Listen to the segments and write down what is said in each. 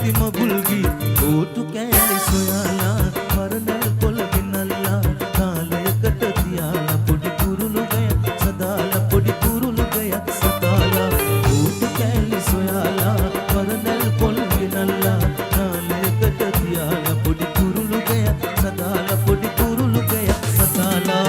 ඇති මගුල්ගී ඕටු කෑලි සොයාලා වරණල් පොළ ගෙනල්ලා කාලයකට තියාලා පොඩි කුරුළු ගයක් සදාලා පොඩි කුරුළු ගයක් සදාලා ඕටු කෑලි සොයාලා වරණල් පොළ ගෙනල්ලා කාලයකට තියාලා පොඩි කුරුළු ගයක් සදාලා පොඩි කුරුළු ගයක් සදාලා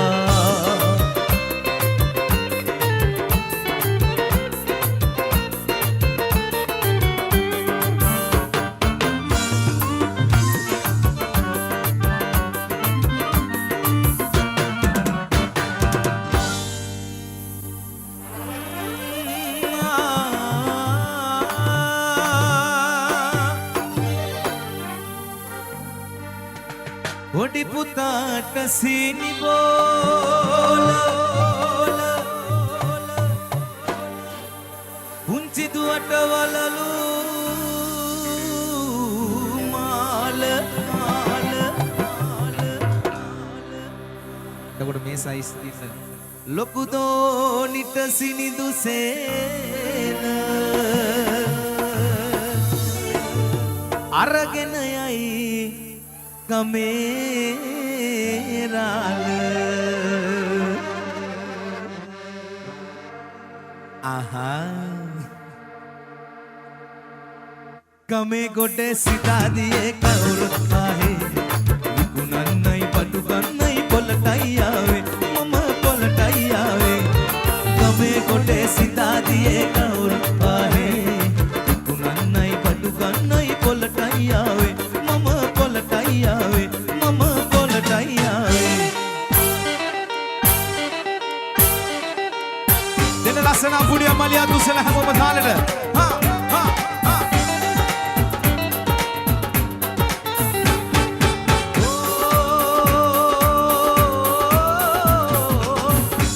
පොඩි පුතාට සීනි බෝල පුංචි දුවට වලලු මාල එතකොට මේ සයිස් තියෙන ලොකු දෝනිට සිනිදු සේන අරගෙන යයි Kameralu aha kame gode sita diye kaurut ahe vikunannai patukannai polatai aave mama polatai aave kame gode sita diye kaurut ahe vikunannai patukannai polatai aave mama polatai aave mama polatai aave dena lasana budiya maliya dusala hamama thalata ha ha ha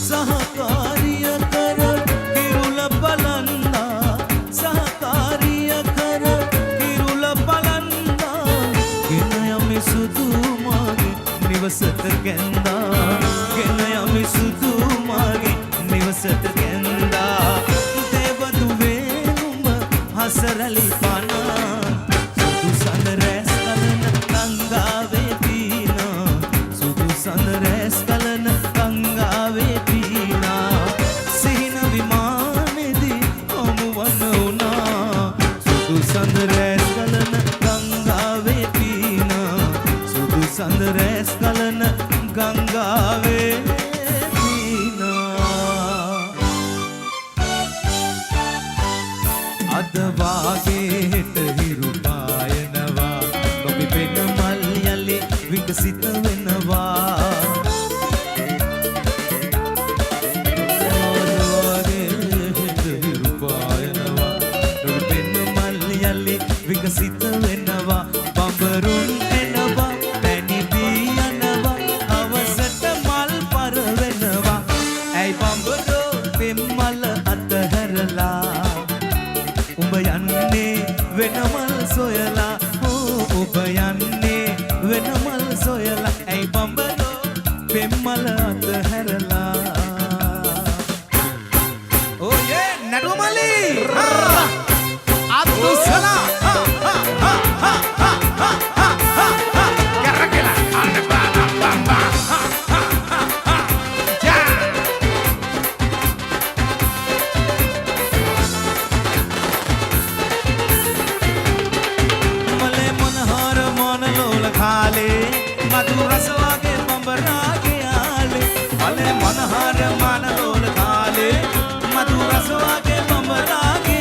sahakariya kar kirula balanda sahakariya kar kirula balanda genayame sudu mage nivasata genda genayame sudu mage nivasata genda devadu venuma hasarali pana sudu sandares kalana gangave pina sudu sandares kalana gangave pina sihina vimanedi omuwana una sudu sandares kalana gangave pina sudu sandares kalana gangave pina adwage heta hiru payanawa lobi pena mal yali vikasita wenawa adwage heta hiru payanawa lobi pena mal yali vikasita wenawa bambarun enawa peni diyanawa avasata mal parwenawa ai bambaro pemmal atharala උඹ යන්නේ වෙනමල් සොයලා ඔබ යන්නේ වෙනමල් සොයලා ඇයි බඹරෝ පෙම්මල අතහැරලා ඕ යේ නඩුමලි අතුසලා කරකලා අන්න බා බා खाले मधु रसवागे बंबरागे आले मले मनहर मन लोल खाले मधु रसवागे बंबरागे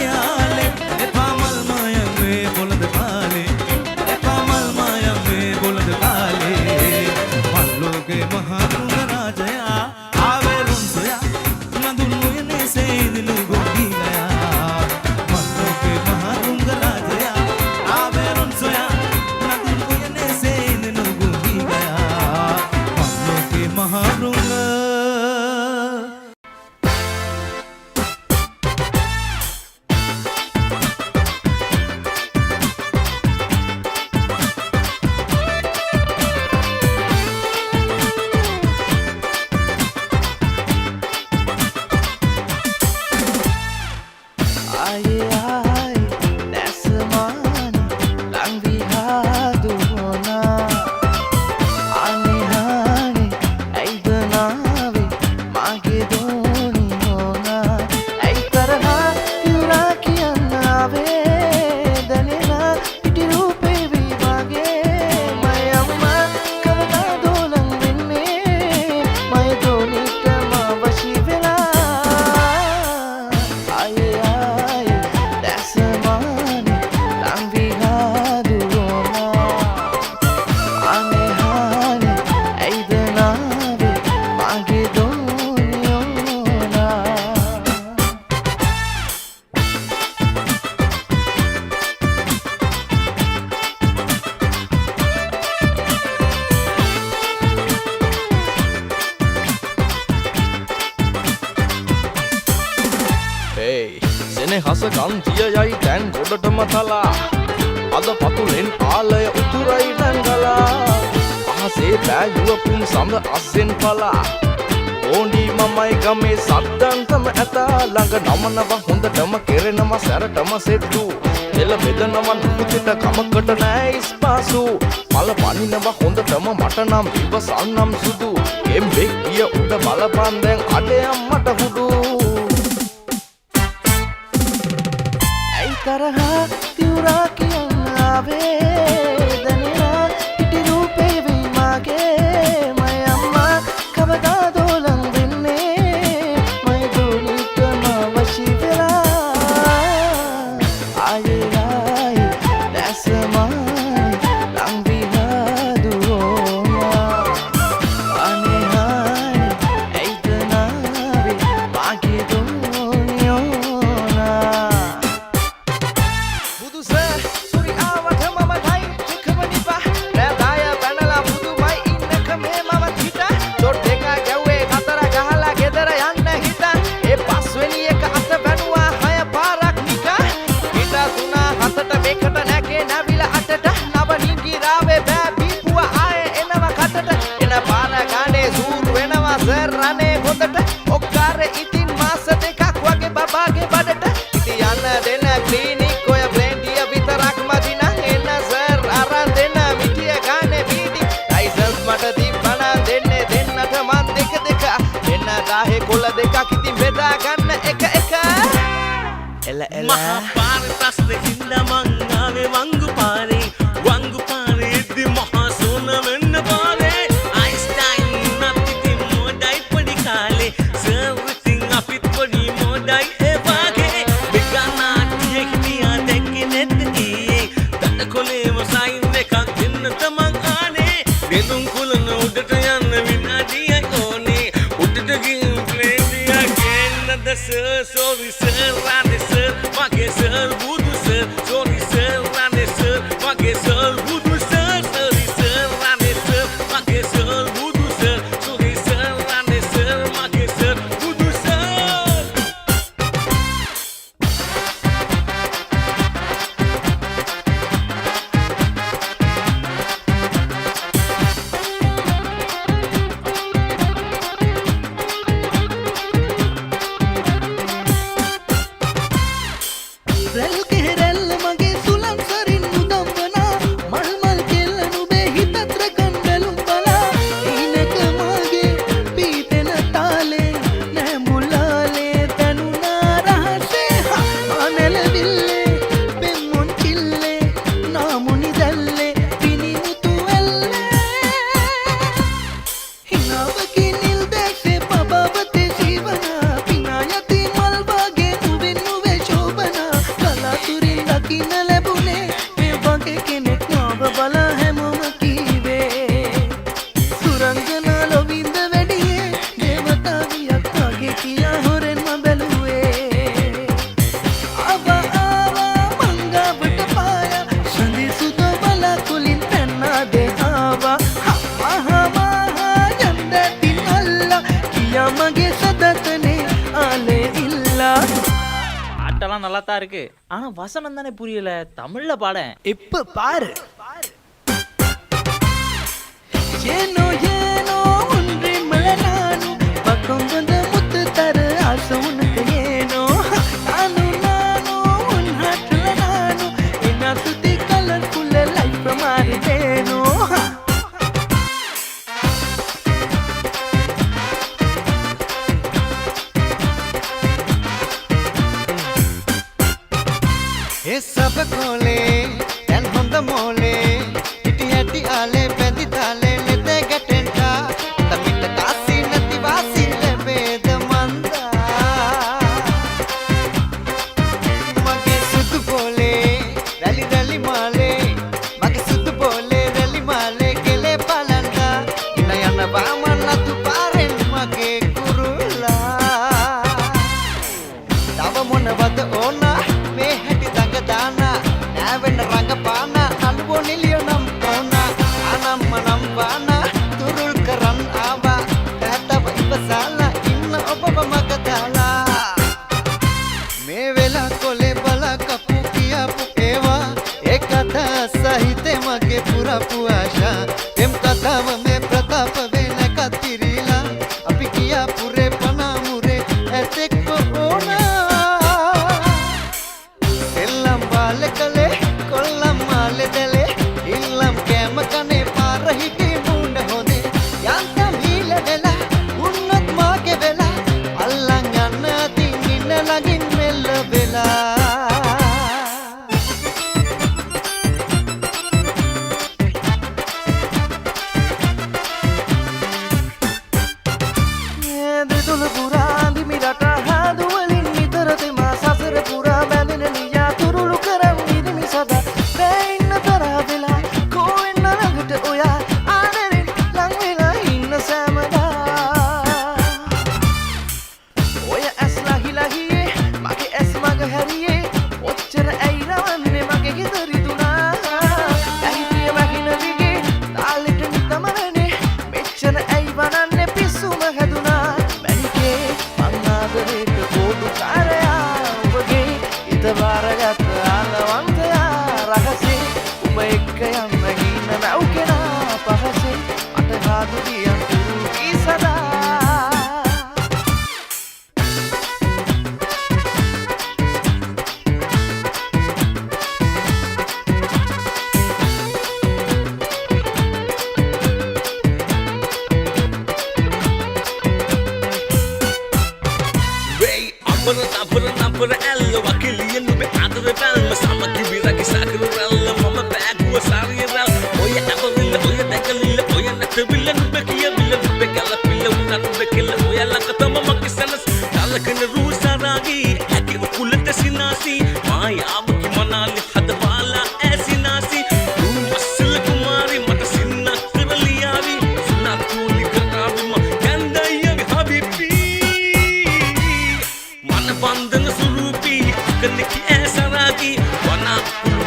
යයි දැන් ගොඩටම තලා අද පතුලෙන් ආලය උතුරයි දැන්ගලා අහසේ පෑයුවපුම් සඳ අස්සෙන් පලා ඕඩි මමයි ගමේ සද්දන්තම ඇතා ළඟ නමනව හොඳටම කෙරෙනම සැරටම සෙට්ටු එල බෙදනව නුකුතිට කමකට නෑ ඉස්පාසු මල පනිනව හොඳටම මට නම් විවසන්නම් සුදු එම්බෙක් ගිය උඩ බලපන් දැන් අඩයම් මට හුඩු ඇයි තරහා තිවුරා කියන්න ආවේ දැනෙනා ඉටි රූපේ වෙයි මාගේ මය අම්මා කවදා දෝලන් වෙන්නේ මය දෝනිකම වශී වෙලා ආයේ දැසමයි ලං විහදුවෝයා අනේ හායි ඇයිද නාවේ මාගේ දෝනියෝනා රනේ හොඳට ඔක්කාර ඉතින් මාස දෙකක් වගේ බබාගේ බඩට ඉතින් යන්න දෙන ක්ලිනික් ඔය බ්ලෙන්ඩිය විතරක් මදි නම් එන්න සර් අරන් දෙන්න මිටිය ගානේ බීඩි ලයිසන්ස් මට තිබ්බනම් දෙන්නේ දෙන්නට මන් දෙක දෙක එන්න ගාහේ කොළ දෙකක් ඉතින් බෙදා ගන්න එක එක එල එල මහා පාරේ ප්‍රශ්නේ හින්දා මං ආවේ වංගු පාරේ ඉද්දි මහා සෝන වෙන්න පාරේ Sorry sir, rane sir, mage sir, budu sir. Sorry sir, rane sir, mage sir, budu sir. Sorry sir, rane sir, mage sir, budu sir. Sorry sir, rane sir, mage sir, budu sir. பாட்டெல்லாம் நல்லா தான் இருக்கு ஆனா வசனம் தானே புரியல தமிழ்ல பாட இப்ப பாரு ஏனோ ஏனோ ஒன்றே மலனானு பக்கம் வந்த முத்து தர ஆசை உனக்கு ஏனோ நானு நானு உன் ஹார்ட்ல நானு என்ன சுத்தி கலர்ஃபுல் லைஃப் மாறிட்டேனோ ये सब खोले एन होंद मोले इटी हटी आले बेंदी ताले लेते गटेंटा तमिट कासी नती वासी ले बेद मंदा मगे सुत बोले रली रली माले मगे सुत बोले रली माले केले पालंदा इनयन बामन तु पारेन मगे कुरुला तव मोन वद ओना मे हटी दाना नावेन रंग पाना अल्वो निलियो नम कोना කාලේ කලේ කොල්ලම් මාලේ දැලේ ඉල්ලම් කෑම කනේ පාරහිගේ මුණ හොදේ යන්තම් හීල වෙලා උන්නත් මාගේ වෙලා අල්ලන් යන්න අතින් ඉන්න ළඟින් මෙල්ල වෙලා දෙතුල පුරා දිමිරට හාදුවලින් නිතර දෙමා සසර පුරා බැඳෙන නියා තුරුළු කරන් ඉදිමි සදා බැයින්න තරහ වෙලා කෝවෙන්න ළඟට ඔයා ආදරෙන් ලං වෙලා ඉන්න සෑමදා ඔය ඇස් ලහිලහියේ මගේ ඇස් මග හැරියේ ඔච්චර ඇයි රවන්නේ මගේ ගෙදර ඉදුණා ඇහිතිය වහින දිගේ තාලෙට නිතමරනේ මෙච්චර ඇයි වනන්නේ පිස්සුම හැදුනා මැනිකේ මං ආදරේට කෝඩු කාරයා ඔබගේ හිත බාරගත් ආලවන්තයා රහසේ ඔබ එක්ක යන්න ගින්න නැව් කෙනා පහසේ මට හාදු දියන් තුරුකී සදා Ray, අපර ඇල්ල වකිලිය නුඹේ ආදර බැල්ම සමගි විරකි සාකර රැල්ල මම බෑගුව සාරිය රැල් ඔය ඇබවිල්ල ඔය දැකලිල්ල ඔය නැතවිල්ල නුඹේ කියවිල්ල නුඹේ කලපිල්ල උනත් නුඹේ කෙල්ල ඔය ළඟ තම මගේ සනස් කලකන රූසාරාගී හැකි උකුලට සිනාසි මායාවකි මනාලි හදපාලා ඇසිනාසි මස්සල කුමාරි මට සින්නක් කරලියාවි සුනතුලි කරාවිම කන්දයවි හබිබි වන්දන සුරූපී කනෙකි ඇසරාගී වනා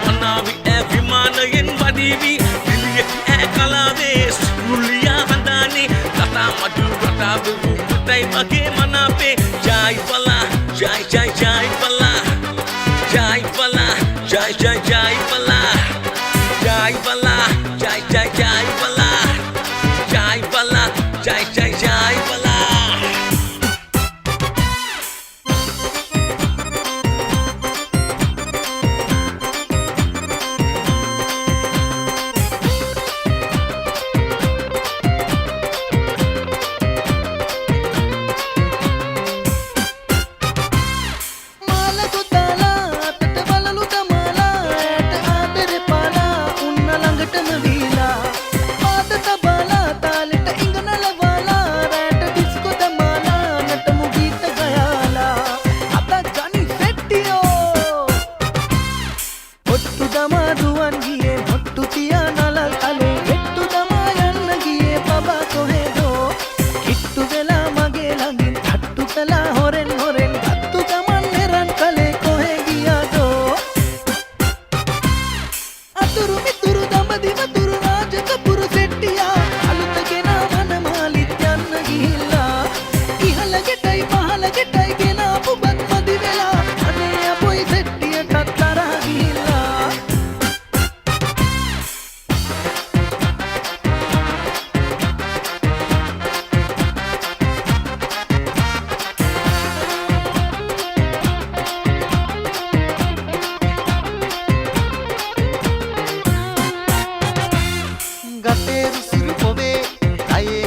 වනාවි ඇ විමානයෙන් වඩීවි දිලියකි ඇ කලාවේ සුරුලියා හඳානේ කතා මඩු රටාවේ වුටයි මගේ මනාපේ ජයි බලා ජයි ජයි ජයි බලා ජයි බලා ජයි ජයි ජයි බලා ජයි බලා ජයි ජයි ජයි බලා ජයි බලා ජයි ජයි ජයි බලා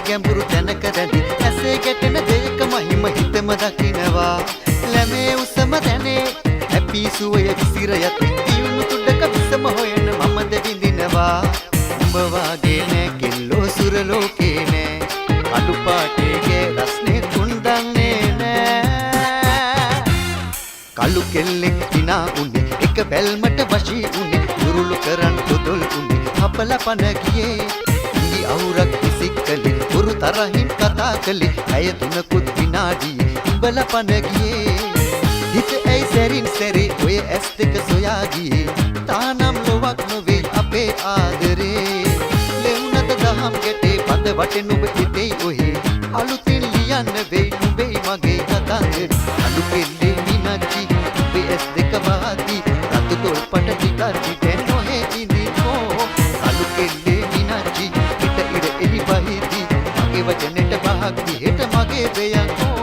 ගැඹුරු තැනක රැඳි ඇසේ ගැටෙන දෙයක මහිම හිතම දකිනවා ලැමේ උසම දැනේ හැපි සුවය විසිර යති දියුණු තුඩක විසම හොයන මමද විඳිනවා උඹ වාගේ නෑ කෙල්ලෝ සුර ලෝකේ නෑ අඩු පාටේ රස්නේ තුන්දන්නේ නෑ කළු කෙල්ලෙක් දිනා උනේ එක බැල්මට වශී උනේ දුරුළු කරන් පොදොල් උනේ අපල පන ගියේ අවුරක් සික්කලි උරු තරහින් කතා කළේ ඇය තුනකුත් විනාඩියේ උඹල පන ගියේ හිත ඇයි සැරින් සැරේ ඔය ඇස් දෙක සොයා ගියේ තානම් ලොවක් නොවේ අපේ ආදරේ ලෙවුනද දහම් ගැටේ පද වටේ නුඹ හිතේ ඔහේ අලුතින් ලියන්න වෙයි නුඹේ මගේ කතාවේ අලු කෙල්ලේ මිනච්චි ඔබේ ඇස් දෙක වාදී රතු තොල් පට ටිකක් දිදෙන් නොහේ ඉඳිනෝ අලු කෙල්ලේ මිනච්චි මගේ වචනෙට පහක් දිහෙට මගේ බයංකෝ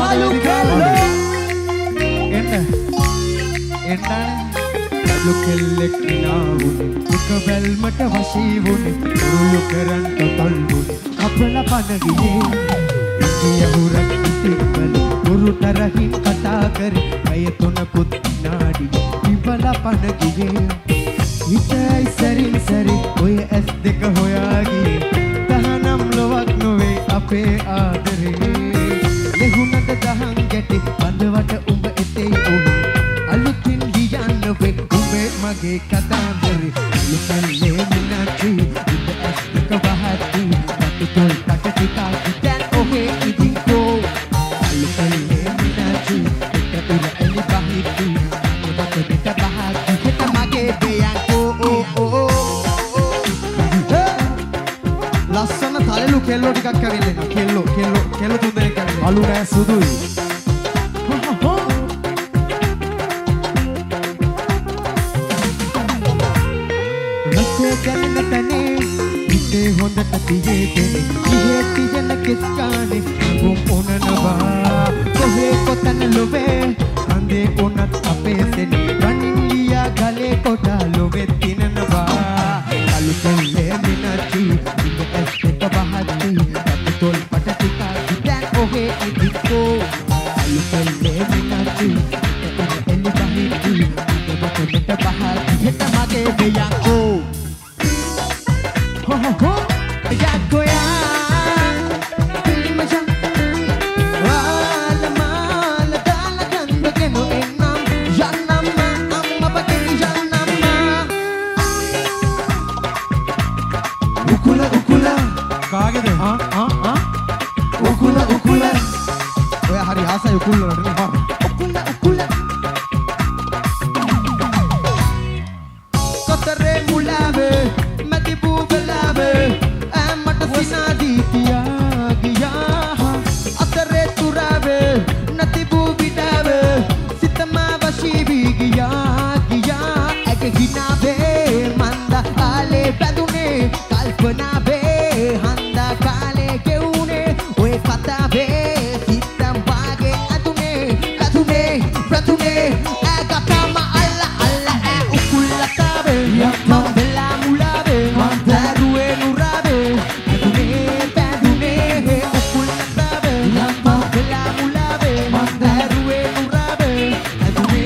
කලු කෙල්ලෝ එන්න කලු කෙල්ලෙක් නාවුනේ එක බැල්මට වශී වුනේ උරුළු කරන්ට තොල් වුනේ අපල පන ගියේ යහුරක් ඉතිවල උරුතරහින් කතා කරේ අය තුනකුත් නාඩි ඉවල පන ගියේ හිතයි සරින් සරි ඔය ඇස් දෙක හොයා ගියේ දහනම් ලොවක් නොවේ අපේ ආදරේ ලෙහුනද දහන් ගැටි බඳවට උඹ එතේ ඔහු අලුතින් ලියන්න වේ උඹේ මගේ කතාන්දරේ ලුකල්ලේ මිනාචි ඉඳ ඇස් දෙක වහද්දී රතු තොල් කට ටිකක් දැන් ඔහේ ඉදිකෝ ලුකල්ලේ මිනාචි එක තුල එලි බහිද්දී ඔබට දෙට බහද්දී හිත මගේ බියන්කෝ ලස්සන තලලු කෙල්ලෝ ටිකක් ඇවිල්ලා කෙල්ලෝ තුන් දෙනෙක් ඇවිල්ලා අලු නෑ සුදුයි රසේ ගන්න තනේ හිතේ හොඳට තියේ දෙනේ ඉහේ තියන කෙස්කානේ ගොම් ඔනනවා කොහේ කොතන ලොවේ අන්දේ ඔනත් අපේ සෙනේ රණින් ලියා ගලේ කොට ලොවේ තිනනවා අලු කෙල්ලේ මිනාචි ඉඳ ඇස් දෙක බහද්දී රතු තොල් පට ටිකක් දැන් ඔහේ ඉදිකෝ අලු කෙල්ලේ මිනාචි එලි බහිද්දී ඔබට මෙට බහද්දී හෙට මගේ බියන්කෝ ho yakoya pilmasha wala mala dala ganda kenu ennam jannamma amma bakeni jannamma ukula kaagede ukula oya hari asai ukula ne ha ukula kotare mulave madibu velave amata sinadi kiya giya atare turave natibu bidave sitama vashi bi giya ek hinave manda ale badune kalpana be handa kale keune oy katave sitam wage adune pratune agatama alla ukulatabe mambela mulave mandaruwe nurave adune ukulatabe mambela mulave mandaruwe nurave adune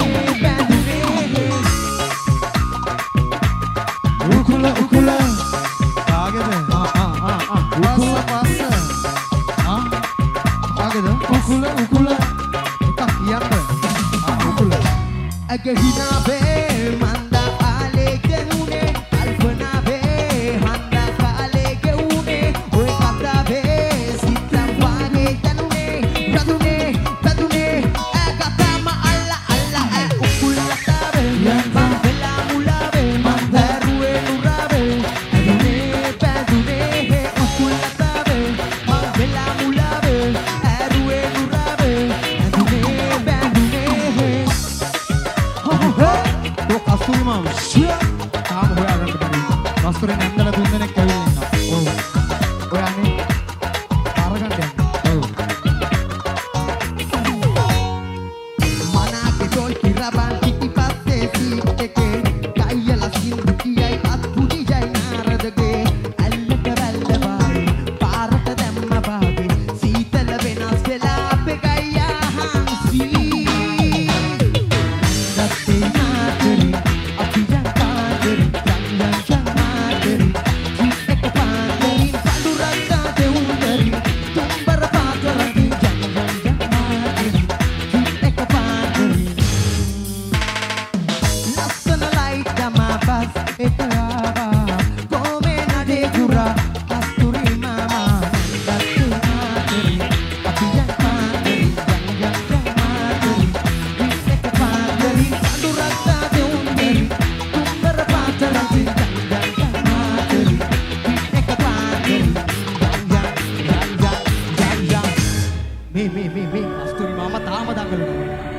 ukula kaagede ukula passa kaagede ukula එකක් කියන්න ukula agahinabe manda ale kenune alpanabe handa kale keune oy katabe sitam wage tanune pradune agatama alla ukulatabe mambela mulave mandaruwe nurave adune ukulatabe mambela mulave aruwe nurave adune කස්තුරි මාම තාම හොයාගන්න බැරි. කස්තුරි නැන්දලා තුන් දෙනෙක් ඇවිල්ලා ඉන්නවා. ඔව්. ඔයානේ අරගන්න යන්න. ඔව්. මනාකේ තොල් කිරබන් පිටිපස්සේ සීට් එකේ කයියලා සින්දු කියයි අත්පුඩියයි නාරදගේ ඇල්ලට වැල්ලවායි පාරට දැම්ම වාගේ සීතල වෙනස් වෙලා අපේ ගයියා හංසි දත්තේ නාදරි අපියන් කාදරි යන් මාදරි කිස්සක පාදරි පඳුරක්කා දෙවුන්දරි තුම්බර පාදරි යන් මාදරි කිස්සක පාදරි ලස්සන ලයිට් දමා බස් එක ආවා කොමේ නඩේ පුරා කස්තුරි මාමා දත්තේ නාදරි අපියන් කාදරි යන් මාදරි කිස්සක පාදරි පඳුරක්කා දෙවුන්දරි තුම්බර පාදරි යන් මාදරි කිස්සක පාදරි යන් මේ කස්තුරි මාමා තාම දඟලනවා